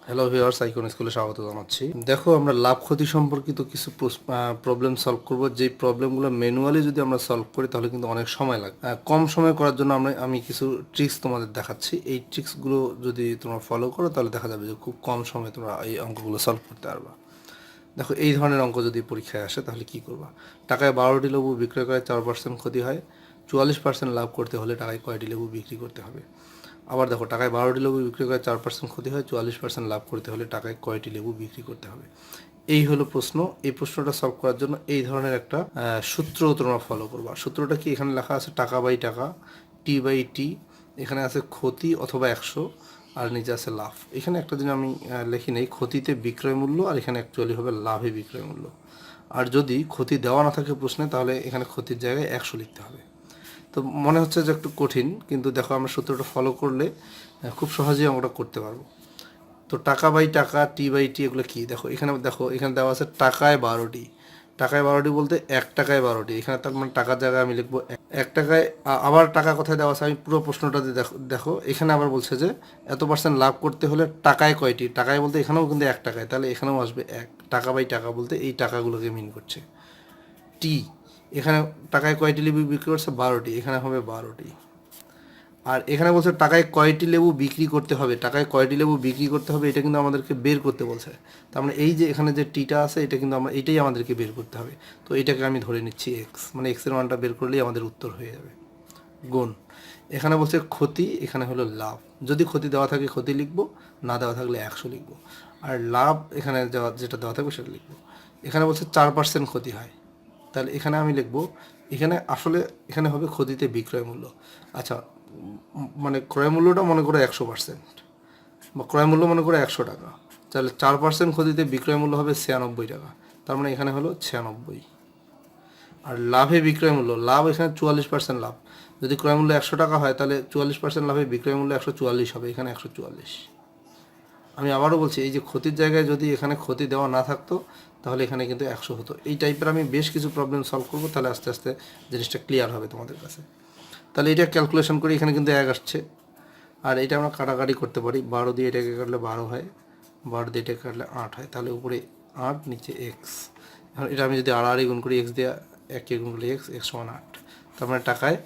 Hello viewers, icon স্কুলে স্বাগত জানাচ্ছি। দেখো, আমরা লাভ ক্ষতি সম্পর্কিত কিছু প্রবলেম সলভ করব। যেই প্রবলেমগুলো ম্যানুয়ালি যদি আমরা সলভ করি তাহলে কিন্তু অনেক সময় লাগে। কম সময় করার জন্য আমি কিছু ট্রিক্স তোমাদের দেখাচ্ছি। এই ট্রিক্সগুলো যদি তোমরা ফলো করো তাহলে দেখা যাবে যে খুব কম সময়ে তোমরা এই অঙ্কগুলো সলভ করতে পারবা। দেখো, এই ধরনের অঙ্ক যদি পরীক্ষায় আসে তাহলে কি করবা? টাকায় 12টি লেবু বিক্রয় করে 4% ক্ষতি হয়, 44% লাভ করতে হলে টাকায় কয়টি লেবু বিক্রি করতে হবে? আবার দেখো, টাকায় 12টি লেবু বিক্রি করে 4% ক্ষতি হয়, 44% লাভ করতে হলে টাকায় কয়টি লেবু বিক্রি করতে হবে? এই হলো প্রশ্ন। এই প্রশ্নটা সলভ করার জন্য এই ধরনের একটা সূত্র তোমরা ফলো করবা। সূত্রটা কি? এখানে লেখা আছে টাকা বাই টাকা, টি বাই টি, এখানে আছে ক্ষতি অথবা 100, আর নিচে আছে লাভ। এখানে একটা জিনিস আমি লিখি নেই, ক্ষতিতে বিক্রয় মূল্য, আর এখানে অ্যাকচুয়ালি হবে লাভে বিক্রয় মূল্য। আর যদি ক্ষতি দেওয়া না থাকে প্রশ্নে তাহলে এখানে ক্ষতির জায়গায় 100 লিখতে হবে। তো মনে হচ্ছে যে একটু কঠিন, কিন্তু দেখো আমরা সূত্রটা ফলো করলে খুব সহজেই আমরা করতে পারবো। তো টাকা বাই টাকা, টি বাই টি, এগুলো কি? এখানে দেওয়া আছে টাকায় 12টি। টাকায় 12টি বলতে 1 টাকায় 12টি। এখানে তার মানে টাকার জায়গায় আমি লিখবো 1 টাকায়। আবার টাকা কোথায় দেওয়া আছে আমি পুরো প্রশ্নটাতে দেখো দেখো এখানে আবার বলছে যে এত পার্সেন্ট লাভ করতে হলে টাকায় কয়টি। টাকায় বলতে এখানেও কিন্তু 1 টাকায়, তাহলে এখানেও আসবে 1। টাকা বাই টাকা বলতে এই টাকাগুলোকে মিন করছে। টি, এখানে টাকায় কয়টি লেবু বিক্রি করছে? 12টি, এখানে হবে 12টি। আর এখানে বলছে টাকায় কয়টি লেবু বিক্রি করতে হবে। টাকায় কয়টি লেবু বিক্রি করতে হবে এটা কিন্তু আমাদেরকে বের করতে বলছে। তার মানে এই যে এখানে যে টিটা আছে এটা কিন্তু এটাই আমাদেরকে বের করতে হবে। তো এটাকে আমি ধরে নিচ্ছি এক্স, মানে এক্সের মানটা বের করলেই আমাদের উত্তর হয়ে যাবে। গুণ, এখানে বলছে ক্ষতি, এখানে হলো লাভ। যদি ক্ষতি দেওয়া থাকে ক্ষতি লিখবো, না দেওয়া থাকলে 100 লিখবো। আর লাভ এখানে যেটা দেওয়া থাকবে সেটা লিখবো। এখানে বলছে 4% ক্ষতি হয়, তাহলে এখানে আমি লিখবো, এখানে হবে ক্ষতিতে বিক্রয় মূল্য। আচ্ছা, মানে ক্রয় মূল্যটা মনে করো 100%, বা ক্রয় মূল্য মনে করো 100 টাকা, তাহলে 4% ক্ষতিতে বিক্রয় মূল্য হবে 96 টাকা। তার মানে এখানে হলো 96। আর লাভে বিক্রয় মূল্য, লাভ এখানে 44% লাভ। যদি ক্রয় মূল্য 100 টাকা হয় তাহলে 44% লাভে বিক্রয় মূল্য 144 হবে, এখানে 144। আমি আবারও বলছি, এই যে ক্ষতির জায়গায় যদি এখানে ক্ষতি দেওয়া না থাকতো তাহলে এখানে কিন্তু 100 হতো। এই টাইপের আমি বেশ কিছু প্রবলেম সলভ করবো, তাহলে আস্তে আস্তে জিনিসটা ক্লিয়ার হবে তোমাদের কাছে। তাহলে এটা ক্যালকুলেশন করি, এখানে কিন্তু 1 আসছে। আর এটা আমরা কাটাকাটি করতে পারি, 12 দিয়ে এটাকে কাটলে 12 হয়, 12 দিয়ে এটাকে কাটলে 8 হয়, তাহলে উপরে 8, নিচে এক্স। এখন এটা আমি যদি আড়াআড়ি গুণ করি, এক্স দিয়ে 1 গুণ করলে এক্স, এক্স সমান 8। তার মানে টাকায়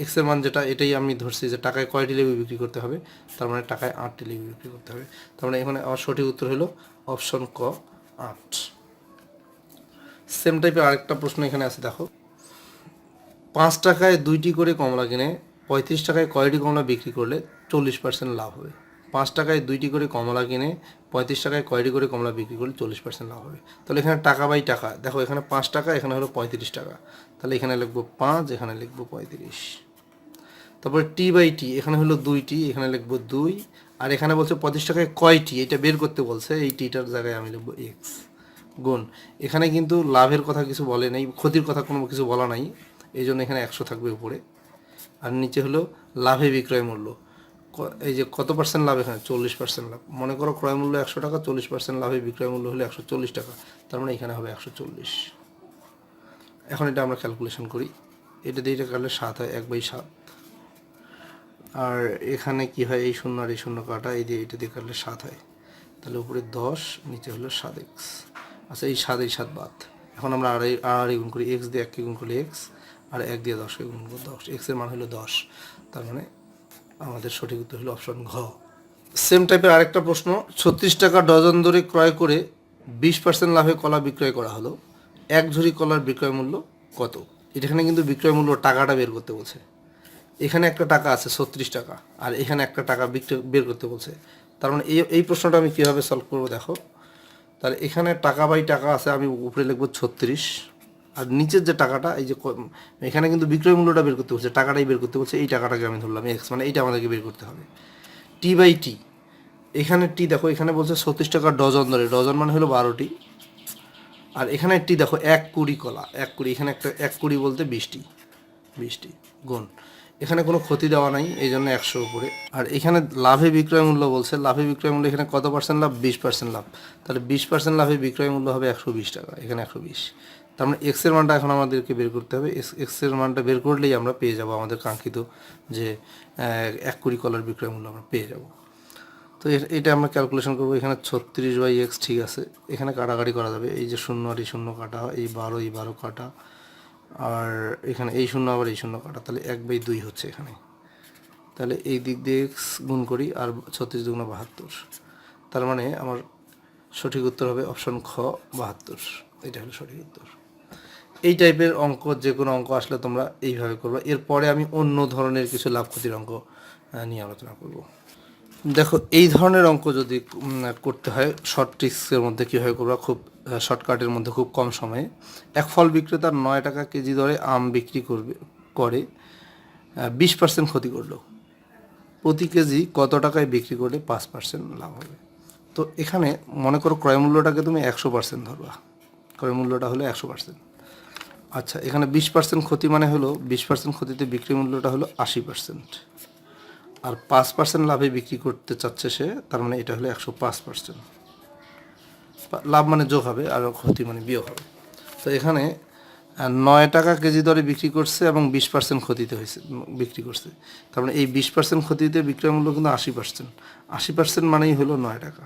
এক্সের মান যেটা, এটাই আমি ধরছি যে টাকায় কয়টি লেবু বিক্রি করতে হবে, তার মানে টাকায় 8টি লেবু বিক্রি করতে হবে। তার মানে এখানে আমার সঠিক উত্তর হলো অপশন ক, 8। সেম টাইপের আরেকটা প্রশ্ন এখানে আছে, দেখো 5 টাকায় 2টি করে কমলা কিনে 35 টাকায় কয়টি কমলা বিক্রি করলে 40% লাভ হবে? 5 টাকায় 2টি করে কমলা কিনে 35 টাকায় কয়টি করে কমলা বিক্রি করলে 40% লাভ হবে? তাহলে এখানে টাকা বাই টাকা, দেখো এখানে 5 টাকা, এখানে হলো 35 টাকা, তাহলে এখানে লিখবো 5, এখানে লিখবো 35। তারপরে টি বাই টি, এখানে হলো 2টি, এখানে লিখবো 2। আর এখানে বলছে 35 টাকায় কয়টি, এটা বের করতে বলছে, এই টিটার জায়গায় আমি লিখবো এক্স। গুণ, এখানে কিন্তু লাভের কথা কিছু বলে নাই, ক্ষতির কথা কোনো কিছু বলা নাই, এই জন্য এখানে 100 থাকবে উপরে। আর নিচে হলো লাভে বিক্রয় মূল্য, এই যে কত পার্সেন্ট লাভ, এখানে 40% লাভ। মনে করো ক্রয় মূল্য 100 টাকা, 40% লাভে বিক্রয় মূল্য হলো 140 টাকা, তার মানে এখানে হবে 140। এখন এটা আমরা ক্যালকুলেশন করি, এটা দিয়ে এটা কাটলে 7 হয়, 1/7। আর এখানে কি হয়, এই শূন্য আর এই শূন্য কাটা, এই দিয়ে এটা দিয়ে কাটলে 7 হয়, তাহলে উপরে 10, নিচে হলো 7x। আচ্ছা, এই 7 বাদ। এখন আমরা আড়াআড়ি গুণ করি, এক্স দিয়ে 1কে গুণ করলে এক্স, আর 1 দিয়ে 10কে গুণ করলে 10, এক্সের মান হলো 10। তার মানে আমাদের সঠিক উত্তর হলো অপশন ঘ। সেম টাইপের আরেকটা প্রশ্ন, 36 টাকা ডজন দরে ক্রয় করে 20% লাভে কলা বিক্রয় করা হলো, 1 ঝুড়ি কলার বিক্রয় মূল্য কত? এখানে কিন্তু বিক্রয় মূল্য টাকাটা বের করতে বলছে। এখানে একটা টাকা আছে 36 টাকা, আর এখানে একটা টাকা বের করতে বলছে। তার মানে এই প্রশ্নটা আমি কীভাবে সলভ করবো দেখো, তাহলে এখানে টাকা বাই টাকা আছে, আমি উপরে লিখবো 36, আর নিচের যে টাকাটা, এই যে এখানে কিন্তু বিক্রয় মূল্যটা বের করতে বলছে, টাকাটাই বের করতে বলছে, এই টাকাটাকে আমি ধরলাম এক্স, মানে এইটা আমাদেরকে বের করতে হবে। টি বাই টি, এখানে টি দেখো, এখানে বলছে 36 টাকা ডজন ধরে, ডজন মানে হলো 12টি। আর এখানে টি দেখো 1 কুড়ি কলা, 1 কুড়ি, এখানে একটা 1 কুড়ি বলতে 20টি, 20টি। গুণ, এখানে কোনো ক্ষতি দেওয়া নাই, এই জন্য 100 উপরে। আর এখানে লাভে বিক্রয় মূল্য বলছে, লাভে বিক্রয় মূল্য এখানে কত পার্সেন্ট লাভ? 20% লাভ, তাহলে 20% লাভে বিক্রয় মূল্য হবে 120 টাকা, এখানে 120। তার মানে এক্সের মানটা এখন আমাদেরকে বের করতে হবে, এক্সের মানটা বের করলেই আমরা পেয়ে যাব আমাদের কাঙ্ক্ষিত যে 1 কুড়ি কলার বিক্রয় মূল্য আমরা পেয়ে যাব। তো এটা আমরা ক্যালকুলেশন করবো। এখানে 36/x ঠিক আছে, এখানে কাটাকাটি করা যাবে। এই যে শূন্য আর এই শূন্য কাটা, এই 12 কাটা, আর এখানে এই শূন্য আবার এই শূন্য কাটা, তাহলে 1/2 হচ্ছে এখানে। তাহলে এই দিক দিয়ে x গুণ করি, আর 36 দুগুণা 72। তার মানে আমার সঠিক উত্তর হবে অপশন খ, 72। এটা হলো সঠিক উত্তর। এই টাইপের অঙ্ক, যে কোনো অঙ্ক আসলে তোমরা এইভাবে করবে। এরপরে আমি অন্য ধরনের কিছু লাভ ক্ষতির অঙ্ক নিয়ে আলোচনা করব। দেখো, এই ধরনের অঙ্ক যদি করতে হয় শর্ট ট্রিক্সের মধ্যে কীভাবে করবা, খুব শর্টকাটের মধ্যে খুব কম সময়ে। এক ফল বিক্রেতার 9 টাকা কেজি দরে আম বিক্রি করে 20% ক্ষতি করলো। প্রতি কেজি কত টাকায় বিক্রি করলে 5% লাভ হবে? তো এখানে মনে করো ক্রয় মূল্যটাকে তুমি 100% ধরবা, ক্রয় মূল্যটা হলো 100%। আচ্ছা, এখানে 20% ক্ষতি মানে হলো 20% ক্ষতিতে বিক্রি মূল্যটা হলো 80%, আর 5% লাভে বিক্রি করতে চাচ্ছে সে, তার মানে এটা হলো 105%। লাভ মানে যোগ হবে আর ক্ষতি মানে বিয়োগ হবে। তো এখানে 9 টাকা কেজি দরে বিক্রি করছে এবং 20% ক্ষতিতে হয়েছে বিক্রি করছে, তার মানে এই 20% ক্ষতিতে বিক্রয় মূল্য কিন্তু 80%। 80% মানেই হলো 9 টাকা।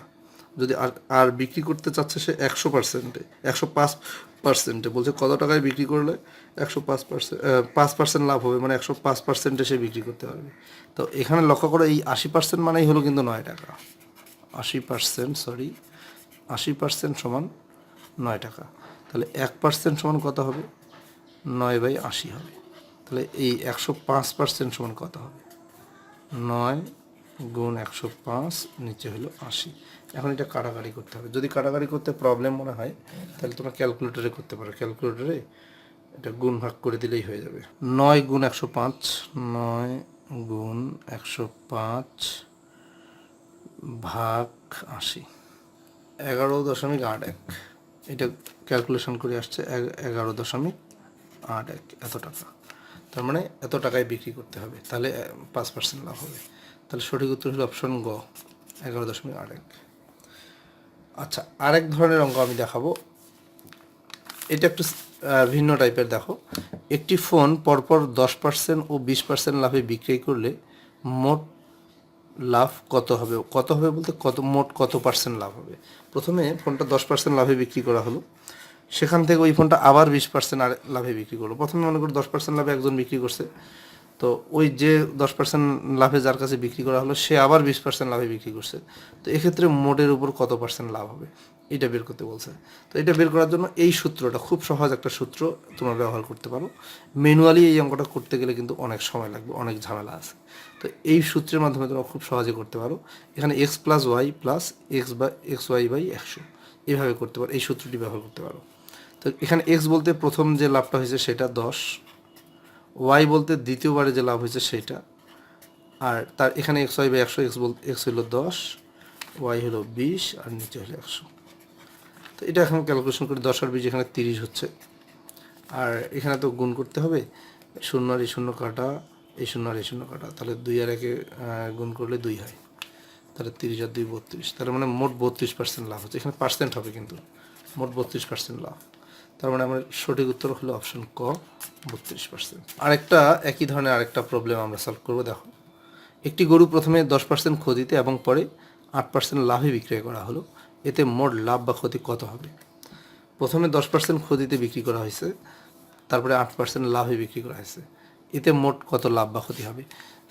যদি আর বিক্রি করতে চাচ্ছে সে 100%, 105%, বলছে কত টাকায় বিক্রি করলে 5% লাভ হবে, মানে 105%-এ সে বিক্রি করতে পারবে। তো এখানে লক্ষ্য করো, এই 80% মানেই হলো কিন্তু 9 টাকা। 80% সমান 9 টাকা। তাহলে 1% সমান কত হবে? 9/80 হবে। তাহলে এই 105% সমান কত হবে? 9 গুণ 105, নিচে হলো 80। এখন এটা কাটাকাটি করতে হবে। যদি কাটাকাটি করতে প্রবলেম মনে হয় তাহলে তোমরা ক্যালকুলেটরে করতে পারো। ক্যালকুলেটরে এটা গুণ ভাগ করে দিলেই হয়ে যাবে। 9 গুণ 105, 9 গুণ 105 ভাগ 80, 11.81। এটা ক্যালকুলেশন করে আসছে 11.81 এত টাকা। তার মানে এত টাকায় বিক্রি করতে হবে, তাহলে 5% লাভ হবে। তাহলে সঠিক উত্তর হলো অপশন গ, 11.81। আচ্ছা, আরেক ধরনের অঙ্ক আমি দেখাবো। এটা একটু ভিন্ন টাইপের। দেখো, একটি ফোন পরপর 10% ও 20% লাভে বিক্রি করলে মোট লাভ কত হবে? কত হবে বলতে মোট কত পার্সেন্ট লাভ হবে? প্রথমে ফোনটা 10% লাভে বিক্রি করা হলো, সেখান থেকে ওই ফোনটা আবার 20% আর লাভে বিক্রি করলো। প্রথমে মনে করি 10% লাভে একজন বিক্রি করছে, তো ওই যে 10% লাভে যার কাছে বিক্রি করা হলো সে আবার 20% লাভে বিক্রি করছে। তো এক্ষেত্রে মোটের উপর কত পার্সেন্ট লাভ হবে এটা বের করতে বলছে। তো এটা বের করার জন্য এই সূত্রটা, খুব সহজ একটা সূত্র, তোমরা ব্যবহার করতে পারো। ম্যানুয়ালি এই অঙ্কটা করতে গেলে কিন্তু অনেক সময় লাগবে, অনেক ঝামেলা আছে। তো এই সূত্রের মাধ্যমে তোমরা খুব সহজে করতে পারো। এখানে x + y + xy/100 এইভাবে করতে পারো, এই সূত্রটি ব্যবহার করতে পারো। তো এখানে x বলতে প্রথম যে লাভটা হয়েছে সেটা 10, y বলতে দ্বিতীয়বারে যে লাভ হয়েছে সেটা, আর তার এখানে xy/100, x হলো 10, y হলো 20, আর নিচে হলো 100। তো এটা এখন ক্যালকুলেশন করে 10 আর 20 এখানে 30 হচ্ছে, আর এখানে তো গুণ করতে হবে। 0 আর এই 0 কাটা, এই 0 আর এই 0 কাটা, তাহলে 2 আর 1 গুণ করলে 2 হয়, তাহলে 30 আর 2 32। তার মানে মোট 32% লাভ হচ্ছে। এখানে পার্সেন্ট হবে কিন্তু, মোট 32% লাভ। তার মানে আমার সঠিক উত্তর হলো অপশন ক, 32%। আরেকটা একই ধরনের আরেকটা প্রবলেম আমরা সলভ করবো। দেখো, একটি গরু প্রথমে 10% ক্ষতিতে এবং পরে 8% লাভে বিক্রয় করা হলো, এতে মোট লাভ বা ক্ষতি কত হবে? প্রথমে 10% ক্ষতিতে বিক্রি করা হয়েছে, তারপরে 8% লাভে বিক্রি করা হয়েছে, এতে মোট কত লাভ বা ক্ষতি হবে?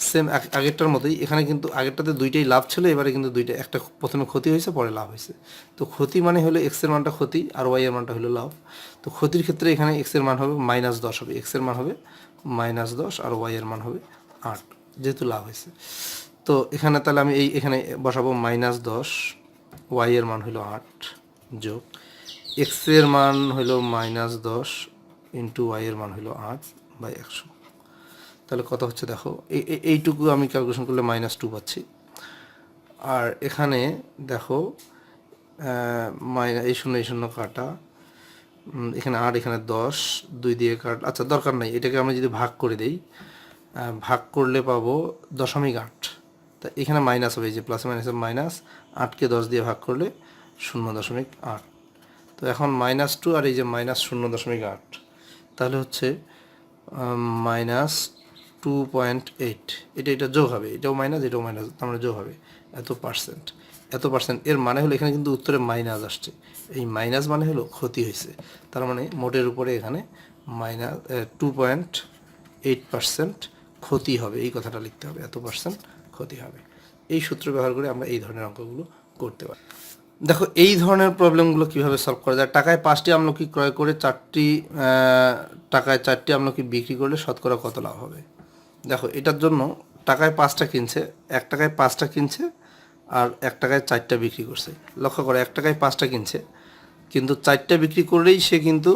সেম আগেরটার মতোই, এখানে কিন্তু আগেরটাতে দুইটাই লাভ ছিল, এবারে কিন্তু দুইটা, একটা প্রথমে ক্ষতি হয়েছে পরে লাভ হয়েছে। তো ক্ষতি মানে হলো x এর মানটা ক্ষতি আর y এর মানটা হলো লাভ। তো ক্ষতির ক্ষেত্রে এখানে x এর মান হবে -10 হবে, x এর মান হবে -10 আর y এর মান হবে 8, যেহেতু লাভ হয়েছে। তো এখানে তাহলে আমি এখানে বসাবো -10, y এর মান হলো 8, যোগ x এর মান হলো -10 ইন্টু y এর মান হলো 8/100। তাহলে কত হচ্ছে দেখো, এইটুকু আমি ক্যালকুলেশন করলে -2 পাচ্ছি। আর এখানে দেখো এই 0 কাটা, এখানে 8, এখানে 10, 2 দিয়ে কাট, আচ্ছা দরকার নাই, এটাকে আমরা যদি ভাগ করে দেই, ভাগ করলে পাবো 0.8। তা এখানে মাইনাস হবে, এই যে প্লাসে মাইনাসে মাইনাস, 8কে 10 দিয়ে ভাগ করলে 0.8। তো এখন -2 আর এই যে -0.8, তাহলে হচ্ছে -2.8। এটা যোগ হবে, এটাও মাইনাস, এটাও মাইনাস, তার মানে যোগ হবে এত পার্সেন্ট এর মানে হলো এখানে কিন্তু উত্তরে মাইনাস আসছে, এই মাইনাস মানে হলো ক্ষতি হয়েছে, তার মানে মোটের উপরে এখানে মাইনাস 2.8% ক্ষতি হবে, এই কথাটা লিখতে হবে, এত পার্সেন্ট ক্ষতি হবে। এই সূত্র ব্যবহার করে আমরা এই ধরনের অঙ্কগুলো করতে পারি। দেখো এই ধরনের প্রবলেমগুলো কীভাবে সলভ করা যায়। টাকায় 5টি আমলকি ক্রয় করে টাকায় 4টি আমলকি বিক্রি করলে শতকরা কত লাভ হবে। দেখো এটার জন্য টাকায় 5টা কিনছে, 1 টাকায় 5টা কিনছে আর 1 টাকায় 4টা বিক্রি করছে। লক্ষ্য করো 1 টাকায় 5টা কিনছে, কিন্তু 4টা বিক্রি করলেই সে কিন্তু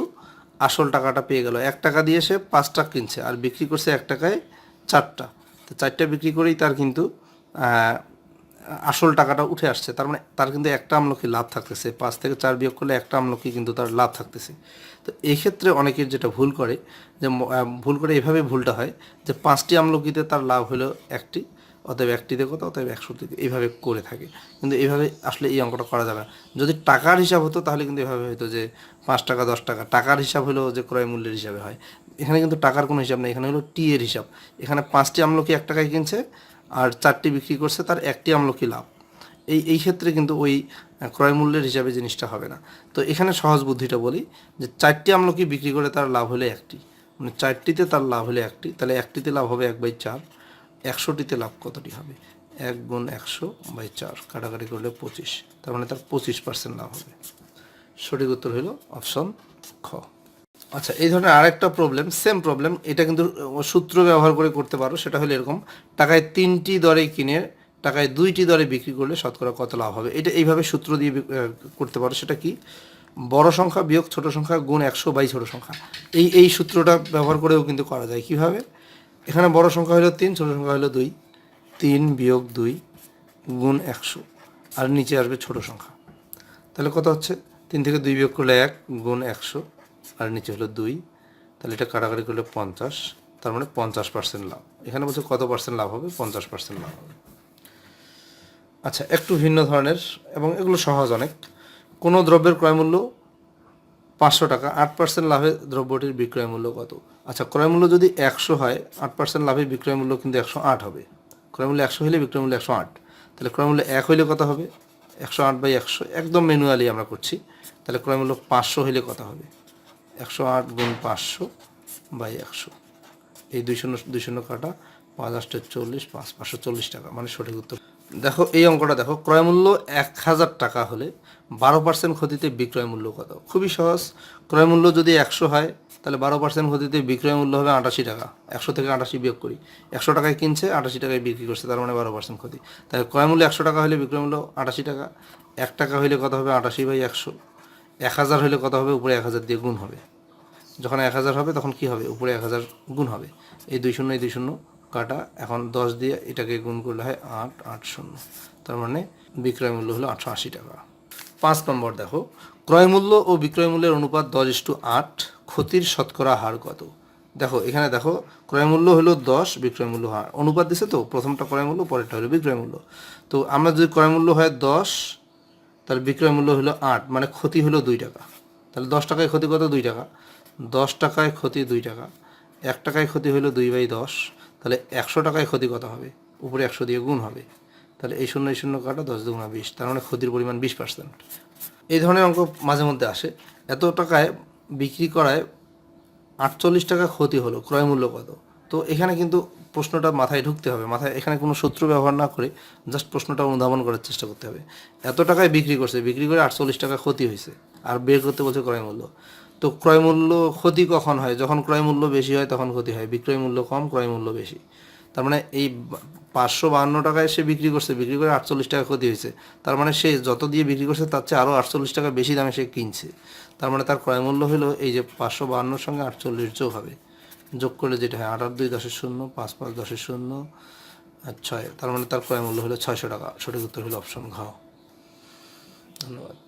আসল টাকাটা পেয়ে গেল। 1 টাকা দিয়ে সে 5টা কিনছে আর বিক্রি করছে 1 টাকায় 4টা, তো 4টা বিক্রি করেই তার কিন্তু আসল টাকাটা উঠে আসছে। তার মানে তার কিন্তু একটা আমলকি লাভ থাকতেছে, 5 থেকে 4 বিয়োগ করলে একটা আমলকি কিন্তু তার লাভ থাকতেছে। তো এই ক্ষেত্রে অনেকের যেটা ভুল করে, যে এভাবে ভুলটা হয় যে 5টি আমলকিতে তার লাভ হলো 1টি, অতএব 1টিতে কত, অতএব 100টিতে, এইভাবে করে থাকে। কিন্তু এইভাবে আসলে এই অঙ্কটা করা যাবে না। যদি টাকার হিসাব হতো তাহলে কিন্তু এভাবে হতো যে 5 টাকা 10 টাকা, টাকার হিসাব হলো যে ক্রয় মূল্যের হিসাবে হয়। এখানে কিন্তু টাকার কোনো হিসাব নেই, এখানে হলো টি এর হিসাব। এখানে 5টি আমলকি 1 টাকায় কিনছে আর 4টি বিক্রি করছে, তার 1টি আমলকি লাভ। এই ক্ষেত্রে কিন্তু ওই ক্রয় মূল্যের হিসাবে জিনিসটা হবে না। তো এখানে সহজ বুদ্ধিটা বলি যে 4টি আমলকি বিক্রি করে তার লাভ হলে 1টি, মানে 4টিতে তার লাভ হলে 1টি, তাহলে 1টিতে লাভ হবে 1/4, 100টিতে লাভ কতটি হবে, 1 গুণ 100/4, কাটাকাটি করলে 25, তার মানে তার 25% লাভ হবে। সঠিক উত্তর হলো অপশন খ। আচ্ছা, এই ধরনের আরেকটা প্রবলেম, সেম প্রবলেম, এটা কিন্তু সূত্র ব্যবহার করে করতে পারো। সেটা হলো এরকম, টাকায় 3টি দরে কিনে টাকায় 2টি দরে বিক্রি করলে শতকরা কত লাভ হবে। এটা এইভাবে সূত্র দিয়ে করতে পারো। সেটা কি, বড় সংখ্যা বিয়োগ ছোট সংখ্যা গুণ 100 ছোট সংখ্যা। এই সূত্রটা ব্যবহার করেও কিন্তু করা যায়। কিভাবে, এখানে বড় সংখ্যা হলো 3, ছোট সংখ্যা হলো 2, 3 বিয়োগ 2 গুণ 100, আর নিচে আসবে ছোট সংখ্যা। তাহলে কত হচ্ছে, 3 থেকে 2 বিয়োগ করলে 1 গুণ 100, আর নিচে হলো 2, তাহলে এটা কাটাকাটি করলে 50, তার মানে 50% লাভ। এখানে বলছে কত পার্সেন্ট লাভ হবে, 50% লাভ হবে। আচ্ছা, একটু ভিন্ন ধরনের এবং এগুলো সহজ অনেক। কোনো দ্রব্যের ক্রয়মূল্য 500 টাকা, 8% লাভে দ্রব্যটির বিক্রয় মূল্য কত। আচ্ছা, ক্রয়মূল্য যদি 100 হয়, 8% লাভে বিক্রয় মূল্য কিন্তু 108 হবে। ক্রয়মূল্য 100 হলে বিক্রয় মূল্য 108, তাহলে ক্রয়মূল্য 1 হইলে কত হবে, 108/100, একদম ম্যানুয়ালি আমরা করছি। তাহলে ক্রয়মূল্য 500 হইলে কত হবে, 108 গুণ 500/100, এই 200 কাটা, 5 8 40, 540 টাকা, মানে সঠিক উত্তর। দেখো এই অঙ্কটা দেখো, ক্রয়মূল্য 1000 টাকা হলে 12% ক্ষতিতে বিক্রয় মূল্য কত। খুবই সহজ, ক্রয়মূল্য যদি 100 হয় তাহলে 12% ক্ষতিতে বিক্রয় মূল্য হবে 88 টাকা। 100 থেকে 88 বিয়োগ করি, 100 টাকায় কিনছে, 88 টাকায় বিক্রি করছে, তার মানে 12% ক্ষতি। তাই ক্রয়মূল্য 100 টাকা হলে বিক্রয় মূল্য 88 টাকা, 1 টাকা হলে কত হবে, 88/100, 1000 হলে কত হবে, উপরে 1000 দিয়ে গুণ হবে। যখন 1000 হবে তখন কি হবে, উপরে 1000 গুণ হবে। এই 2 শূন্য কাটা, এখন 10 দিয়ে এটাকে গুণ করলে হয় 880, তার মানে বিক্রয় মূল্য হলো 880 টাকা। 5 নম্বর দেখো, ক্রয় মূল্য ও বিক্রয় মূল্যের অনুপাত 10:8, ক্ষতির শতকরা হার কত। দেখো এখানে দেখো, ক্রয় মূল্য হলো 10, বিক্রয় মূল্য হার অনুপাত দিছে, তো প্রথমটা ক্রয় মূল্য, পরেরটা হলো বিক্রয় মূল্য। তো আমরা যদি ক্রয় মূল্য হয় 10, তাহলে বিক্রয় মূল্য হলো 8, মানে ক্ষতি হলো 2 টাকা। তাহলে 10 টাকায় ক্ষতি কত, 2 টাকা। 10 টাকায় ক্ষতি 2 টাকা, 1 টাকায় ক্ষতি হলো 2/10, তাহলে 100 টাকায় ক্ষতি কত হবে, উপরে 100 দিয়ে গুণ হবে। তাহলে এই 0 কাটা, 10 দুগুণা 20, তার মানে ক্ষতির পরিমাণ 20%। এই ধরনের অঙ্ক মাঝে মধ্যে আসে। এত টাকায় বিক্রি করায় 48 টাকা ক্ষতি হলো, ক্রয় মূল্য কত। তো এখানে কিন্তু প্রশ্নটা মাথায় ঢুকতে হবে, এখানে কোনো সূত্র ব্যবহার না করে জাস্ট প্রশ্নটা অনুধাবন করার চেষ্টা করতে হবে। এত টাকায় বিক্রি করছে, বিক্রি করে 48 টাকা ক্ষতি হয়েছে, আর বের করতে বলছে ক্রয় মূল্য। তো ক্রয় মূল্য ক্ষতি কখন হয়, যখন ক্রয় মূল্য বেশি হয় তখন ক্ষতি হয়, বিক্রয় মূল্য কম, ক্রয় মূল্য বেশি। তার মানে এই 552 টাকায় সে বিক্রি করছে, বিক্রি করে 48 টাকা ক্ষতি হয়েছে, তার মানে সে যত দিয়ে বিক্রি করছে তার চেয়ে আরও 48 টাকা বেশি দামে সে কিনছে। তার মানে তার ক্রয় মূল্য হলো এই যে 552 সঙ্গে 48 যোগ হবে, যোগ করলে যেটা হয় 8 8 2 10 0, 5 5 10 0 আর 6, তার মানে তার ক্রয় মূল্য হলো 600 টাকা। সঠিক উত্তর হলো অপশন ঘ। ধন্যবাদ।